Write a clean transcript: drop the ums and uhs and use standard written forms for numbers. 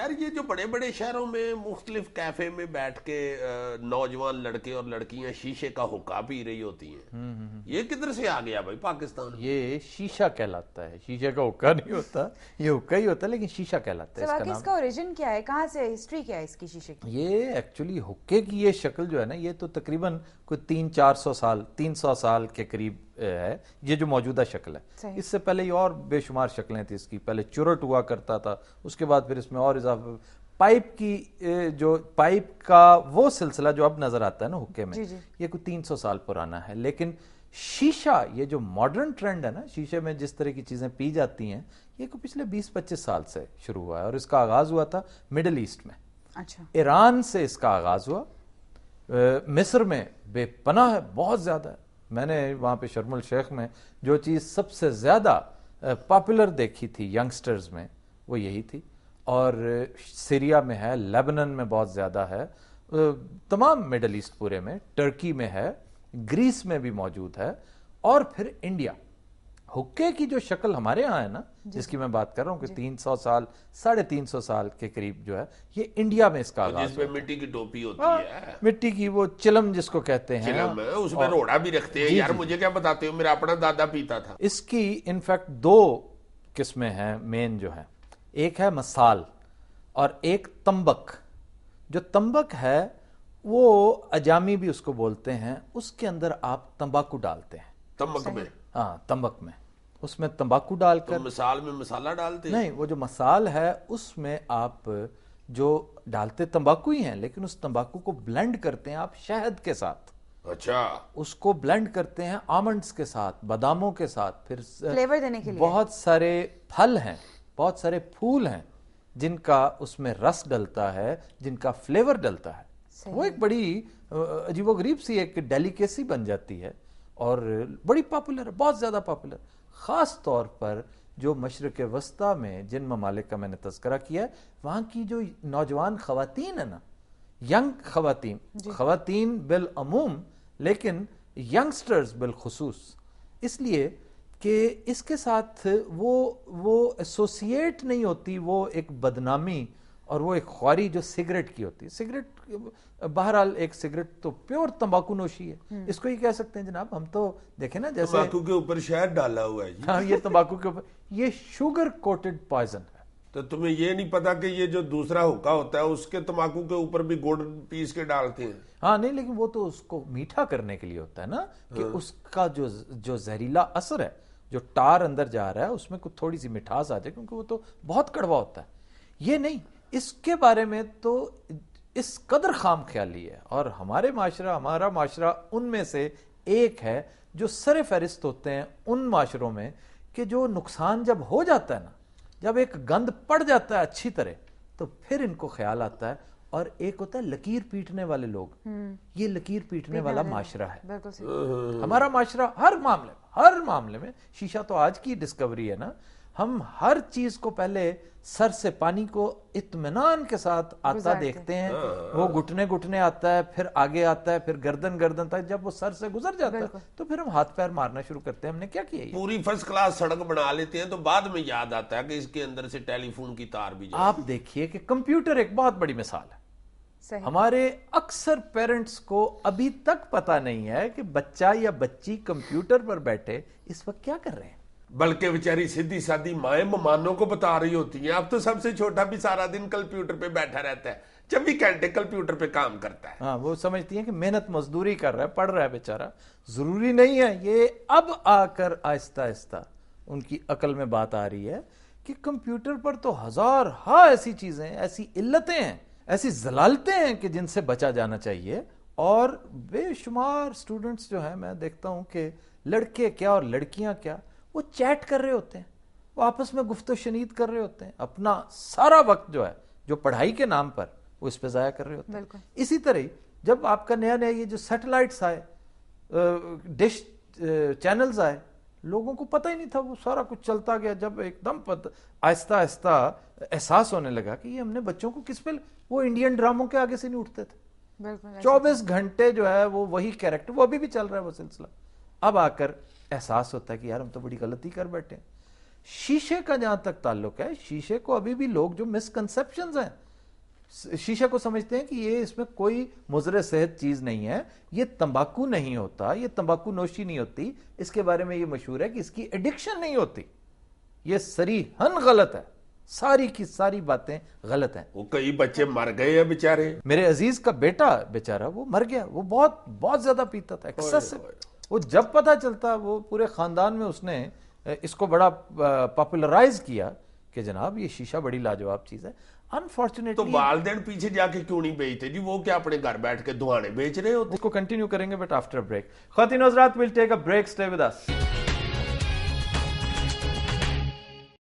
यार ये जो बड़े बड़े शहरों में मुख्तलिफ कैफे में बैठ के नौजवान लड़के और लड़कियां शीशे का हुक्का पी रही होती हैं, ये किधर से आ गया भाई पाकिस्तान में? ये शीशा कहलाता है, शीशे का हुक्का नहीं होता, ये हुक्का ही होता है लेकिन शीशा कहलाता है इसका नाम। इसका ओरिजिन क्या है, कहाँ से, हिस्ट्री क्या है इसकी शीशे की? ये एक्चुअली हुक्के की ये शक्ल जो है ना, ये तो तकरीबन कोई 300 साल के करीब है ये जो मौजूदा शक्ल है। इससे पहले ये और बेशुमार शक्लें थी इसकी। पहले चुरट हुआ करता था, उसके बाद फिर इसमें और इजाफा पाइप की, जो पाइप का वो सिलसिला जो अब नजर आता है ना हुक्के में, ये कोई 300 साल पुराना है। लेकिन शीशा, ये जो मॉडर्न ट्रेंड है ना, शीशे में जिस तरह की चीजें पी जाती हैं, ये को पिछले 20-25 साल से शुरू हुआ है और इसका आगाज हुआ था मिडिल ईस्ट में। अच्छा। ईरान से इसका आगाज हुआ, मिस्र में बेपनाह है, बहुत ज्यादा है। मैंने वहां पे शर्मुल शेख में जो चीज सबसे ज्यादा पॉपुलर देखी थी यंगस्टर्स में वो यही थी, और सीरिया में है, लेबनान में बहुत ज्यादा है, तमाम मिडल ईस्ट पूरे में, टर्की में है, ग्रीस में भी मौजूद है, और फिर इंडिया। हुक्के की जो शक्ल हमारे यहाँ है ना, जिसकी मैं बात कर रहा हूँ कि 300 साल 350 साल के करीब जो है, ये इंडिया में इसका आगाज जिसमें मिट्टी की टोपी होती है, मिट्टी की, वो चिलम जिसको कहते हैं, चिलम है, उसमें रोड़ा भी रखते हैं। यार मुझे क्या बताते हो, मेरा अपना दादा पीता था। इसकी इनफैक्ट 2 किस्में हैं मेन जो है, एक है मसाल और एक तंबक। जो तंबक है वो अजामी भी उसको बोलते हैं, उसके अंदर आप तंबाकू डालते हैं। तंबक में? हाँ, तंबक में, उसमें तंबाकू डालकर। तो मिसाल में मसाला डालते हैं? नहीं, वो जो मसाल है उसमें आप जो डालते तंबाकू ही हैं, लेकिन उस तंबाकू को ब्लेंड करते हैं आप शहद के साथ। अच्छा। उसको ब्लेंड करते हैं आमंड्स के साथ, बादामों के साथ, फिर फ्लेवर देने के लिए बहुत सारे फल हैं, बहुत सारे फूल हैं जिनका उसमें रस डलता है, जिनका फ्लेवर डलता है। वो एक बड़ी अजीबोगरीब सी एक डेलिकेसी बन जाती है और बड़ी पॉपुलर है, बहुत ज्यादा पॉपुलर। खास तौर पर जो मशरक़ वस्ता में जिन ममालिक का मैंने तज़किरा किया है, वहां की जो नौजवान खवातीन है ना, यंग खवातीन बिल अमूम, लेकिन यंगस्टर्स बिल खुसूस, इसलिए कि इसके साथ वो एसोसिएट नहीं होती वो एक बदनामी और वो एक ख्वारी जो सिगरेट की होती है। सिगरेट बहरहाल एक सिगरेट तो प्योर तंबाकू नोशी है, इसको ही कह सकते हैं जनाब। हम तो देखें ना, जैसे तंबाकू के ऊपर शहद डाला हुआ है जी। हाँ, ये तंबाकू के ऊपर, ये शुगर कोटेड पॉइजन है। तो तुम्हें ये नहीं पता कि ये जो दूसरा हुक्का होता है उसके तंबाकू के ऊपर भी गुड़ पीस के डालते हैं? हाँ, नहीं, लेकिन वो तो उसको मीठा करने के लिए होता है ना, कि उसका जो जहरीला असर है, जो टार अंदर जा रहा है, उसमें कुछ थोड़ी सी मिठास आ जाए, क्योंकि वो तो बहुत कड़वा होता है। ये नहीं, इसके बारे में तो इस कदर खाम ख्याली है। और हमारा माशरा उनमें से एक है जो सरे फहरिस्त होते हैं उन माशरों में, कि जो नुकसान जब हो जाता है ना, जब एक गंद पड़ जाता है अच्छी तरह, तो फिर इनको ख्याल आता है। और एक होता है लकीर पीटने वाले लोग, ये लकीर पीटने वाला माशरा है हमारा माशरा। हर मामले में शीशा तो आज की डिस्कवरी है ना, हम हर चीज को पहले सर से पानी को इत्मीनान के साथ आता देखते हैं, वो घुटने आता है, फिर आगे आता है, फिर गर्दन तक। जब वो सर से गुजर जाता है तो फिर हम हाथ पैर मारना शुरू करते हैं, हमने क्या किया है? पूरी फर्स्ट क्लास सड़क बना लेते हैं, तो बाद में याद आता है कि इसके अंदर से टेलीफोन की तार भी जाए। आप देखिए कि कंप्यूटर एक बहुत बड़ी मिसाल है। हमारे अक्सर पेरेंट्स को अभी तक पता नहीं है कि बच्चा या बच्ची कंप्यूटर पर बैठे इस वक्त क्या कर रहे हैं, बल्कि बेचारी सीधी सादी माएं मेहमानों को बता रही होती हैं। अब तो सबसे छोटा भी सारा दिन कंप्यूटर पे बैठा रहता है, 24 घंटे कंप्यूटर पे काम करता है। हाँ, वो समझती हैं कि मेहनत मजदूरी कर रहा है, पढ़ रहा है बेचारा। जरूरी नहीं है। ये अब आकर आहिस्ता आहिस्ता उनकी अकल में बात आ रही है कि कंप्यूटर पर तो हजार ऐसी चीजें, ऐसी इल्लतें हैं, ऐसी जलालतें हैं कि जिनसे बचा जाना चाहिए। और बेशुमार स्टूडेंट्स जो हैं, मैं देखता हूं कि लड़के क्या और लड़कियां क्या, वो चैट कर रहे होते हैं, वो आपस में गुफ्तो शनीद कर रहे होते हैं, अपना सारा वक्त जो है, जो पढ़ाई के नाम पर, वो इस पे जाया कर रहे होते हैं। इसी तरह ही जब आपका नया ये जो सैटेलाइट्स आए, डिश चैनल्स आए, लोगों को पता ही नहीं था, वो सारा कुछ चलता गया। जब एकदम आहिस्ता आहिस्ता एहसास होने लगा कि ये हमने बच्चों को किस पे, वो इंडियन ड्रामों के आगे से नहीं उठते थे। 24 घंटे जो है वो वही कैरेक्टर, वो अभी भी चल रहा है वो सिलसिला। अब आकर एहसास होता है कि यार हम तो बड़ी गलती कर बैठे। शीशे का जहां तक ताल्लुक है, शीशे को अभी भी लोग जो मिसकंसेप्शंस हैं, शीशे को समझते हैं कि ये इसमें कोई मुजरे सेहत चीज नहीं है, ये तंबाकू नहीं होता, ये तंबाकू नोशी नहीं होती, इसके बारे में ये मशहूर है कि इसकी एडिक्शन नहीं होती। ये सरीहन गलत है, सारी की सारी बातें गलत हैं। वो कई बच्चे मर गए हैं बेचारे। मेरे अजीज का बेटा बेचारा वो मर गया, वो बहुत बहुत ज्यादा पीता था, एक्सेसिव। वो जब पता चलता, वो पूरे खानदान में उसने इसको बड़ा पॉपुलराइज किया कि जनाब ये शीशा बड़ी लाजवाब चीज है। अनफॉर्चुनेटली तो वालदेन पीछे जाके क्यों नहीं बेचते जी? वो क्या अपने घर बैठ के धुआने बेच रहे होते? उसको कंटिन्यू करेंगे बट आफ्टर ब्रेक। ख्वातीन हज़रात, will take a break, stay with us.